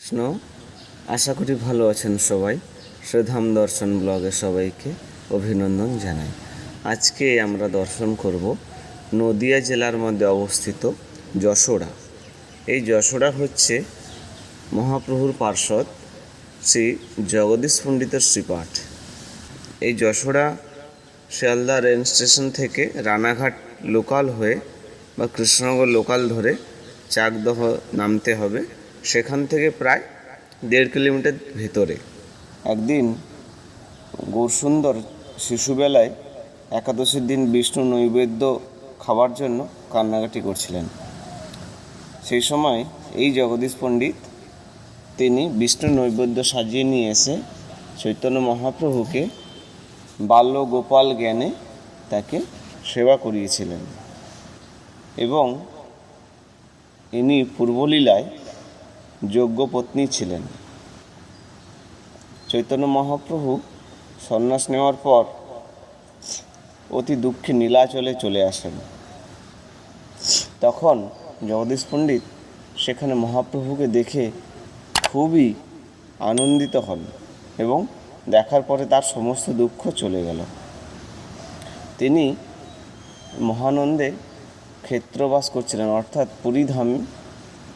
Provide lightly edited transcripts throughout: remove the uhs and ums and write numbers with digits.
কৃষ্ণ, আশা করি ভালো আছেন সবাই। শ্রীধাম দর্শন ব্লগে সবাইকে অভিনন্দন জানাই। আজকে আমরা দর্শন করব নদিয়া জেলার মধ্যে অবস্থিত যশোড়া। এই যশোড়া হচ্ছে মহাপ্রভুর পার্ষদ শ্রী জগদীশ পণ্ডিতের শ্রীপাঠ। এই যশোড়া শিয়ালদা রেল স্টেশন থেকে রানাঘাট লোকাল হয়ে বা কৃষ্ণনগর লোকাল ধরে চাকদহ নামতে হবে। সেখান থেকে প্রায় 1.5 কিলোমিটার ভেতরে। একদিন গৌরসুন্দর শিশুবেলায় একাদশীর দিন বিষ্ণু নৈবেদ্য খাওয়ার জন্য কান্নাকাটি করছিলেন। সেই সময় এই জগদীশ পণ্ডিত তিনি বিষ্ণু নৈবেদ্য সাজিয়ে নিয়ে এসে চৈতন্য মহাপ্রভুকে বাল্য গোপাল জ্ঞানে তাকে সেবা করিয়েছিলেন এবং ইনি পূর্বলীলায় যোগ্য পত্নী ছিলেন। চৈতন্য মহাপ্রভু সন্ন্যাস নেওয়ার পর অতি দুঃখে নীলাচলে চলে আসেন। তখন জগদীশ পণ্ডিত সেখানে মহাপ্রভুকে দেখে খুবই আনন্দিত হন এবং দেখার পরে তার সমস্ত দুঃখ চলে গেল। তিনি মহানন্দে ক্ষেত্রবাস করছিলেন, অর্থাৎ পুরীধামে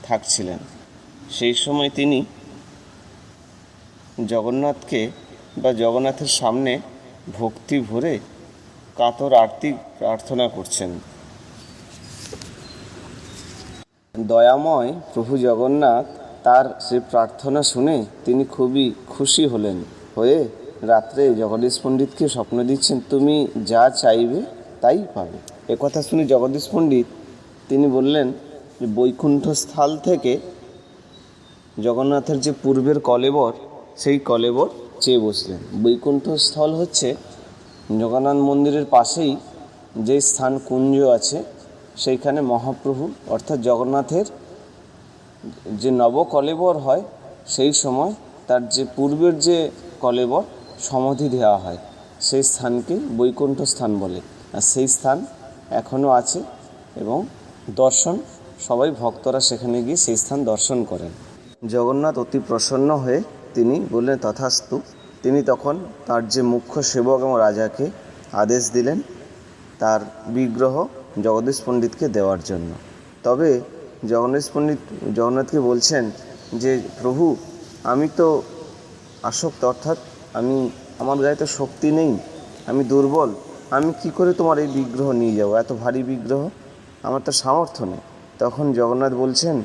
থাকছিলেন। সেই সময় তিনি জগন্নাথকে বা জগন্নাথের সামনে ভক্তি ভরে কাতর আরতি প্রার্থনা করছেন। দয়াময় প্রভু জগন্নাথ তার সে প্রার্থনা শুনে তিনি খুবই খুশি হয়ে রাত্রে জগদীশ পণ্ডিতকে স্বপ্ন দিচ্ছেন, তুমি যা চাইবে তাই পাবে। একথা শুনে জগদীশ পণ্ডিত তিনি বললেন যে বৈকুণ্ঠ স্থল থেকে জগন্নাথের যে পূর্বের কলেবর, সেই কলেবর চেয়ে বসলেন। বৈকুণ্ঠ স্থল হচ্ছে জগন্নাথ মন্দিরের পাশেই যে স্থান কুঞ্জ আছে, সেইখানে মহাপ্রভু অর্থাৎ জগন্নাথের যে নবকলেবর হয় সেই সময় তার যে পূর্বের যে কলেবর সমাধি দেওয়া হয় সেই স্থানকে বৈকুণ্ঠ স্থান বলে। আর সেই স্থান এখনও আছে এবং সবাই ভক্তরা সেখানে গিয়ে সেই স্থান দর্শন করেন। জগন্নাথ অতি প্রসন্ন হয়ে তিনি বললেন তথাস্তু। তিনি তখন তার যে মুখ্য সেবক এবং রাজাকে আদেশ দিলেন তার বিগ্রহ জগদীশ পণ্ডিতকে দেওয়ার জন্য। তবে জগদীশ পণ্ডিত জগন্নাথকে বলছেন যে প্রভু, আমি তো আসক্ত, অর্থাৎ আমার গায়ে তো শক্তি নেই, আমি দুর্বল, আমি কি করে তোমার এই বিগ্রহ নিয়ে যাব? এত ভারী বিগ্রহ, আমার তো সামর্থ্য নেই। তখন জগন্নাথ বলছেন,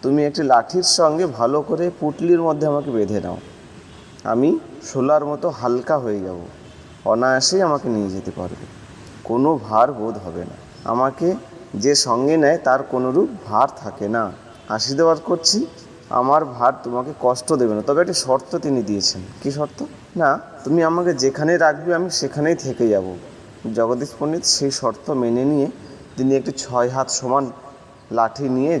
তুমি একটি লাঠির সঙ্গে ভালো করে পুঁটলির মধ্যে আমাকে বেঁধে নাও, আমি শোলার মতো হালকা হয়ে যাব, অনায়াসেই আমাকে নিয়ে যেতে পারবে, কোনো ভার বোধ হবে না। আমাকে যে সঙ্গে নেয় তার কোনোরূপ ভার থাকে না। আশীর্বাদ করছি, আমার ভার তোমাকে কষ্ট দেবে না। তবে একটি শর্ত তিনি দিয়েছেন। কি শর্ত? না, তুমি আমাকে যেখানে রাখবে আমি সেখানেই থেকে যাব। জগদীশ পণ্ডিত সেই শর্ত মেনে নিয়ে তিনি একটি 6 হাত সমান লাঠি নিয়ে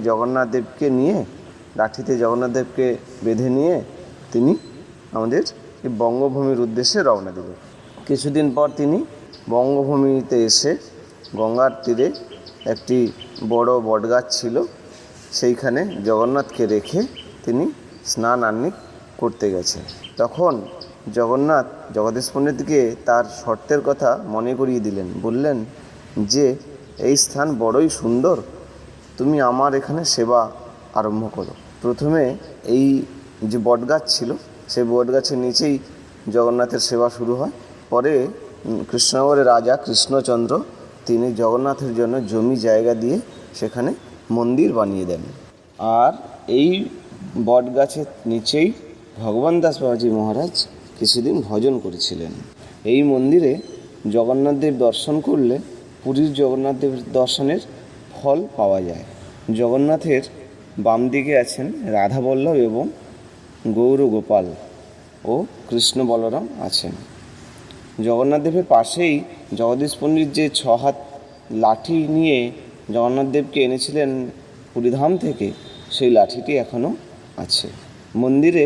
লাঠিতে জগন্নাথদেবকে বেঁধে নিয়ে তিনি আমাদের এই বঙ্গভূমির উদ্দেশ্যে রওনা দেবেন। কিছুদিন পর তিনি বঙ্গভূমিতে এসে গঙ্গার তীরে একটি বড় বটগাছ ছিল, সেইখানে জগন্নাথকে রেখে তিনি স্নান আহ্নিক করতে গেছেন। তখন জগন্নাথ জগদীশ পণ্ডিতকে তার শর্তের কথা মনে করিয়ে দিলেন। বললেন যে এই স্থান বড়ই সুন্দর, তুমি আমার এখানে সেবা আরম্ভ করো। প্রথমে এই যে বটগাছ ছিল সেই বটগাছের নিচেই জগন্নাথের সেবা শুরু হয়। পরে কৃষ্ণনগরের রাজা কৃষ্ণচন্দ্র তিনি জগন্নাথের জন্য জমি জায়গা দিয়ে সেখানে মন্দির বানিয়ে দেন। আর এই বটগাছের নিচেই ভগবান দাস বাবাজি মহারাজ কিছুদিন ভজন করেছিলেন। এই মন্দিরে জগন্নাথদেব দর্শন করলে পুরীর জগন্নাথদেব দর্শনের ফল পাওয়া যায়। জগন্নাথের বাম দিকে আছেন রাধা বল্লভ এবং গৌর গোপাল ও কৃষ্ণ বলরাম আছেন। জগন্নাথদেবের পাশেই জগদীশ পণ্ডিত যে 6 হাত লাঠি নিয়ে জগন্নাথদেবকে এনেছিলেন পুরীধাম থেকে, সেই লাঠিটি এখনও আছে। মন্দিরে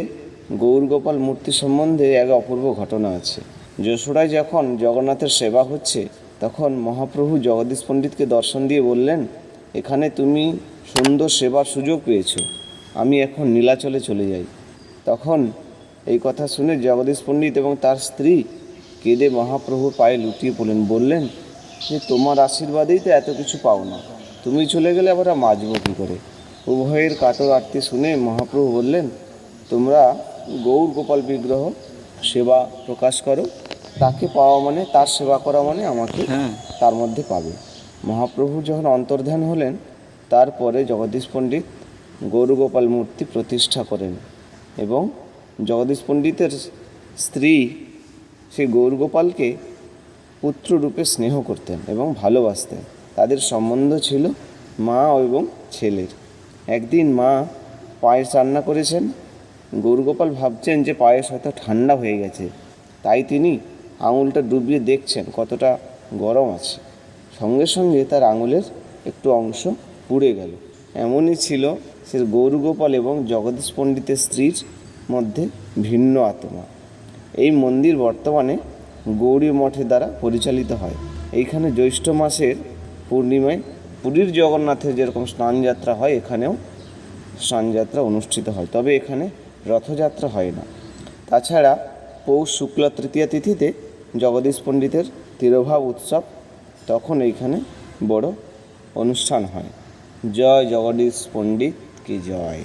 গৌরগোপাল মূর্তি সম্বন্ধে এক অপূর্ব ঘটনা আছে। যশোড়ায় যখন জগন্নাথের সেবা হচ্ছে তখন মহাপ্রভু জগদীশ পণ্ডিতকে দর্শন দিয়ে বললেন, এখানে তুমি সুন্দর সেবার সুযোগ পেয়েছো, আমি এখন নীলাচলে চলে যাই। তখন এই কথা শুনে জগদীশ পণ্ডিত এবং তার স্ত্রী কেঁদে মহাপ্রভুর পায়ে লুটিয়ে পড়লেন, বললেন যে তোমার আশীর্বাদেই তো এত কিছু পাও না, তুমি চলে গেলে আমরা বাঁচব কী করে। উভয়ের কাতর আরতি শুনে মহাপ্রভু বললেন, তোমরা গৌর গোপাল বিগ্রহ সেবা প্রকাশ করো, তাকে পাওয়া মানে, তার সেবা করা মানে আমাকে তার মধ্যে পাবে। মহাপ্রভু যখন অন্তর্ধান হলেন, তারপরে জগদীশ পণ্ডিত গৌরগোপাল মূর্তি প্রতিষ্ঠা করেন এবং জগদীশ পণ্ডিতের স্ত্রী সেই গৌরগোপালকে পুত্ররূপে স্নেহ করতেন এবং ভালোবাসতেন। তাদের সম্বন্ধ ছিল মা এবং ছেলের। একদিন মা পায়েস রান্না করেছেন। গৌরগোপাল ভাবছেন যে পায়েস হয়তো ঠান্ডা হয়ে গেছে, তাই তিনি আঙুলটা ডুবিয়ে দেখছেন কতটা গরম আছে। সঙ্গে সঙ্গে তার আঙুলের একটু অংশ পুড়ে গেল। এমনই ছিল সে গৌরগোপাল এবং জগদীশ পণ্ডিতের স্ত্রীর মধ্যে ভিন্ন আত্মা। এই মন্দির বর্তমানে গৌরী মঠের দ্বারা পরিচালিত হয়। এইখানে জ্যৈষ্ঠ মাসের পূর্ণিমায় পুরীর জগন্নাথের যেরকম স্নানযাত্রা হয়, এখানেও স্নানযাত্রা অনুষ্ঠিত হয়, তবে এখানে রথযাত্রা হয় না। তাছাড়া পৌষ শুক্ল তৃতীয়া তিথিতে জগদীশ পণ্ডিতের তিরোভাব উৎসব, তখন এইখানে বড় অনুষ্ঠান হয়। জয় জগদীশ পণ্ডিত কি জয়।